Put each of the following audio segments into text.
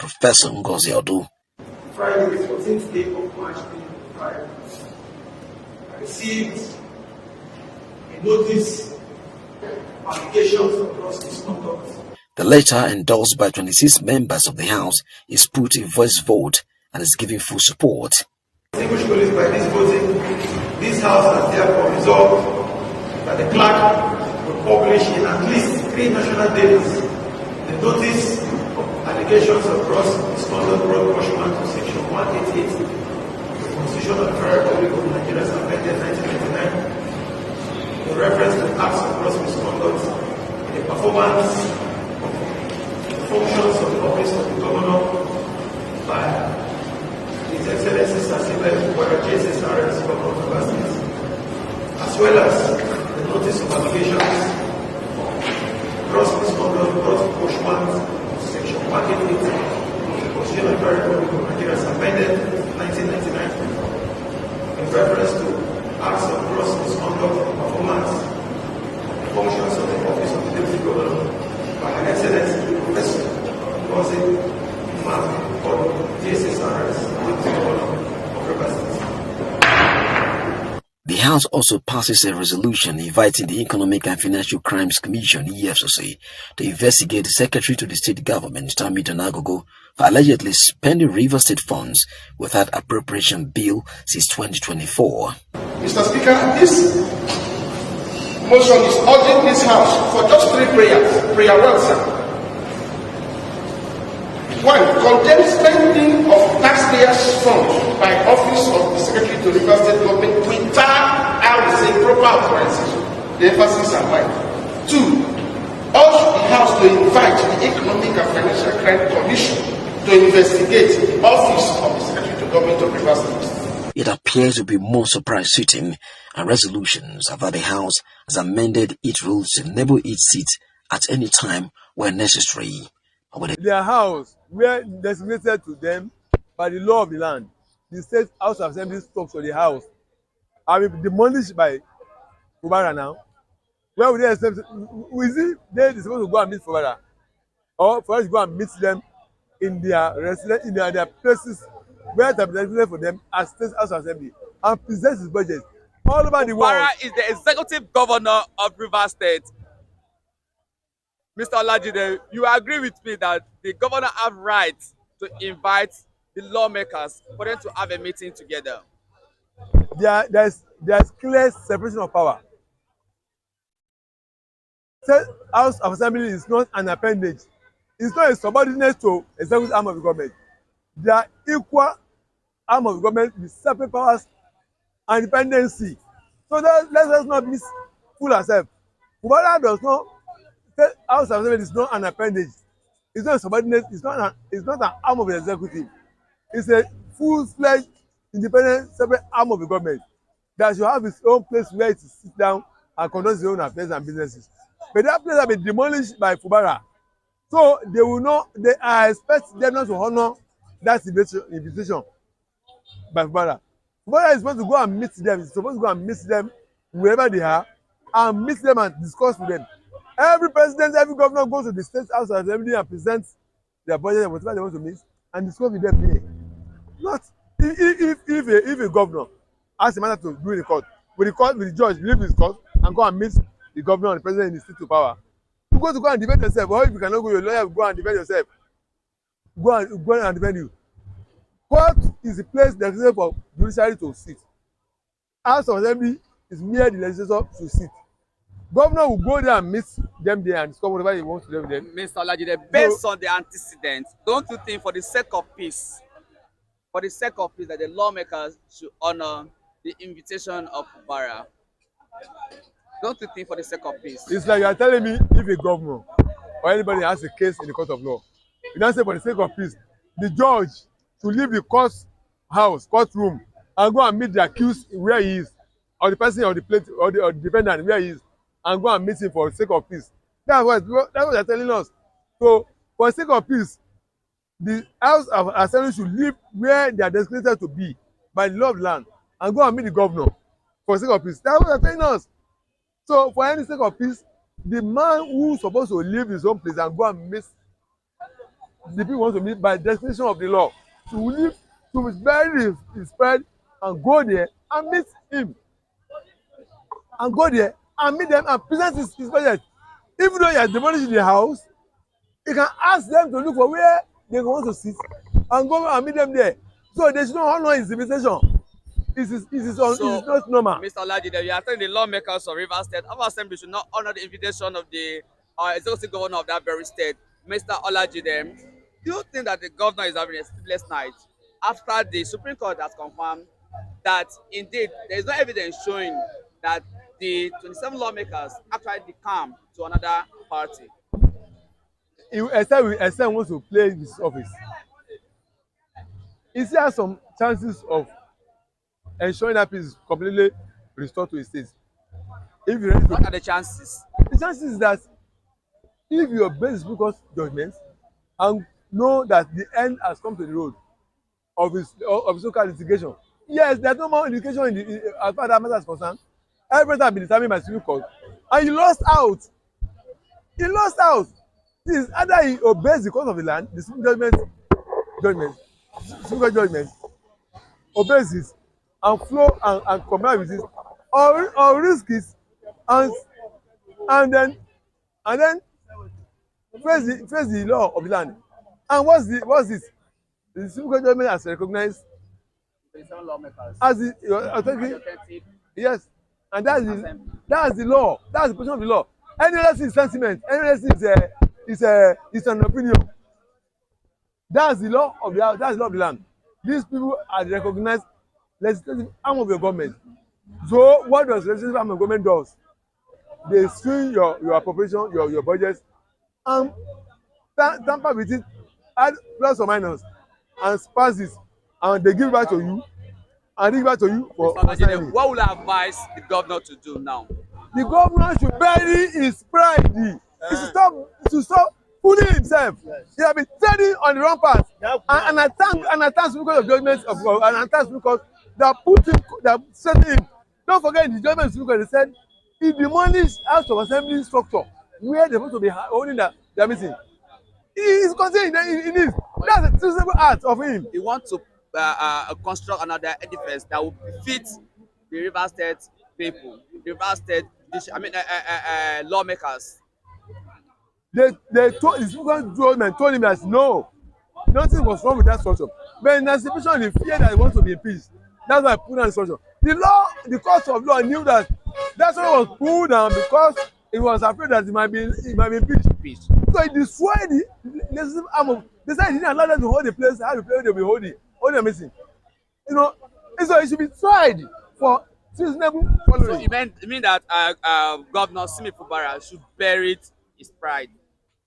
Professor Ngozi Odu. Friday, 14th day of March 2025, I received a notice of allegations of gross misconduct. The letter, endorsed by 26 members of the House, is put to a voice vote and is giving full support. Distinguished colleagues, by this voting, this House has therefore resolved that the clerk will publish in at least 3 national dailies the notice of allegations of gross misconduct brought pursuant to Section 188 of the Constitution of the Federal Republic of Nigeria as amended 1999 in reference to acts of gross misconduct in the performance of the functions of the office of the governor by His Excellency Fubara, JSSRS, Governor of the State, as well as the notice of allegations of gross misconduct brought pursuant to Section 188 of the Constitution of the Federal Republic of Nigeria as amended 1999 in reference to acts of gross misconduct in performance of the functions of the office of the Deputy Governor by Her Excellency Professor Kacee or JSSRS, The House also passes a resolution inviting the Economic and Financial Crimes Commission (EFCC) to investigate the Secretary to the State Government, Tami Donagogo, for allegedly spending River State funds without appropriation bill since 2024. Mr. Speaker, this motion is urging this House for just 3 prayers. Prayer 1, sir. 1. Condemn spending of taxpayers' funds by Office of the Secretary to the State Government without, I would say, proper authorization. The emphasis are wide. 2. Urge the House to invite the Economic and Financial Crime Commission to investigate the Office of the Secretary to Government of Rivers State. It appears to be more surprise sitting and resolutions after the House has amended its rules to enable each seat at any time where necessary. Their house, where designated to them by the law of the land, the State House of Assembly talks to the house, are demolished by Fubara now. Where would they accept? Is it they supposed to go and meet Fubara, or for us to go and meet them in their residence, in their places where they are designated for them as State House of Assembly, and present his budget all over the world? Fubara is the executive governor of Rivers State. Mr. Olajide, you agree with me that the governor have rights to invite the lawmakers for them to have a meeting together? There's clear separation of power. State House of Assembly is not an appendage. It's not a subordinate to executive arm of the government. They are equal arm of the government with separate powers and independency. So let's not fool ourselves. Fubara does not. State House of Assembly is not an appendage. It's not a subordinate. It's not an arm of the executive. It's a full-fledged, independent, separate arm of the government that should have its own place where it sits down and conduct its own affairs and businesses. But that place has been demolished by Fubara, so they will not. I expect them not to honor that invitation by Fubara. Fubara is supposed to go and meet them. It's supposed to go and meet them wherever they are and meet them and discuss with them. Every president, every governor goes to the State House of Assembly and presents their budget and whatever they want to meet and discuss with them here. Not if a governor has a matter to do in the court, with the judge leave his court and go and meet the governor and the president in the seat of power. You go and defend yourself, or if you cannot go, your lawyer will go and defend yourself. Go and defend you. Court is the place necessary for judiciary to sit. House of Assembly is mere the legislature to sit. Governor will go there and meet them there and discuss whatever he wants to do with them. Mr. Olajide, based on the antecedents, don't you think for the sake of peace, that the lawmakers should honor the invitation of Fubara? Don't you think for the sake of peace? It's like you are telling me if a governor or anybody has a case in the court of law, you don't say for the sake of peace, the judge should leave the courtroom, and go and meet the accused where he is, or the person or the plaintiff or the defendant where he is, and go and meet him for the sake of peace. That's what they're telling us. So, for the sake of peace, the House of Assembly should leave where they are designated to be by the law of the land and go and meet the governor for the sake of peace. That's what they're telling us. So, for any sake of peace, the man who's supposed to leave his own place and go and meet the people want to meet by definition of the law to leave to bury his friend and go there and meet him and go there and meet them and present his budget. Even though he has demolished the house, he can ask them to look for where they want to sit and go and meet them there. So they should not honor his invitation. It is not normal. Mr. Olajide, you are telling the lawmakers of Rivers State, our assembly should not honor the invitation of the executive governor of that very state, Mr. Olajide. Do you think that the governor is having a sleepless night after the Supreme Court has confirmed that indeed there is no evidence showing that the 27 lawmakers actually decamped to another party? Except wants to play his office. He still has some chances of ensuring that peace is completely restored to his state. If you what are the chances? The chances is that if you obey the Supreme Court judgment and know that the end has come to the road of his local litigation, yes, there's no more litigation as far as that matter is concerned. Everything has been determined by the Supreme Court, and he lost out. It is either he obeys the court of the land, the Supreme Court judgment, obeys it and flow and comply with it, or risk it and then face the law of the land. And what's this? The Supreme Court judgment has recognized as the authority. Yes, and that's the law. That's the position of the law. Any less is sentiment. Any less is an opinion. That's the law of the land. These people are the recognized legislative arm of your government. So what does legislative arm of government does? They swing your appropriation, your budget, and tamper with it, add plus or minus, and pass it, and they give it back to you, and give it back to you for signing. What will I advise the governor to do now? The governor should bury his pride. He should stop fooling himself. Yes. He has been treading on the wrong path. And I thank because of judgments and I thank because that set him. Don't forget the judgment because they said he demolished House of Assembly structure where they're supposed to be holding their meeting. He is contained in this. That's a sensible act of him. He wants to construct another edifice that will fit the River State people, the River State, lawmakers. They told his government told him that no, nothing was wrong with that structure. But in anticipation, the fear that he wants to be impeached, that's why I put down the structure. The court of law knew that that's why it was pulled down because he was afraid that he might be impeached. So he destroyed the legislative arm of. They said he didn't allow them to hold the place. How the place they will be holding a meeting. So it should be tried for seasonable following. So you mean that Governor Simi Fubara should bury his pride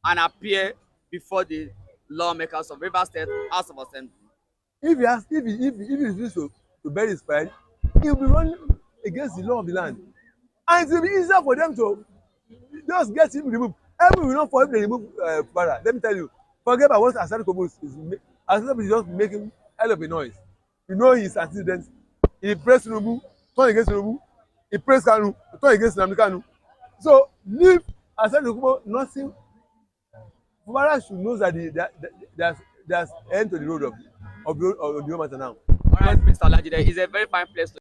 and appear before the lawmakers of River State House of Assembly? If he refuses to bury his pride, he will be running against the law of the land, and it will be easier for them to just get him removed. Everyone will not for him to remove Fubara. Let me tell you, forget about what Asari Kobo is. Asari is just making hell of a noise. You know his antecedents. He praised Tinubu, turn against Tinubu. He praised Kanu, turn against Nnamdi Kanu. So leave Asari Kobo nothing. Fubara should know that there's end to the road of the matter now. All right, Mr. Olajide, it's a very fine place to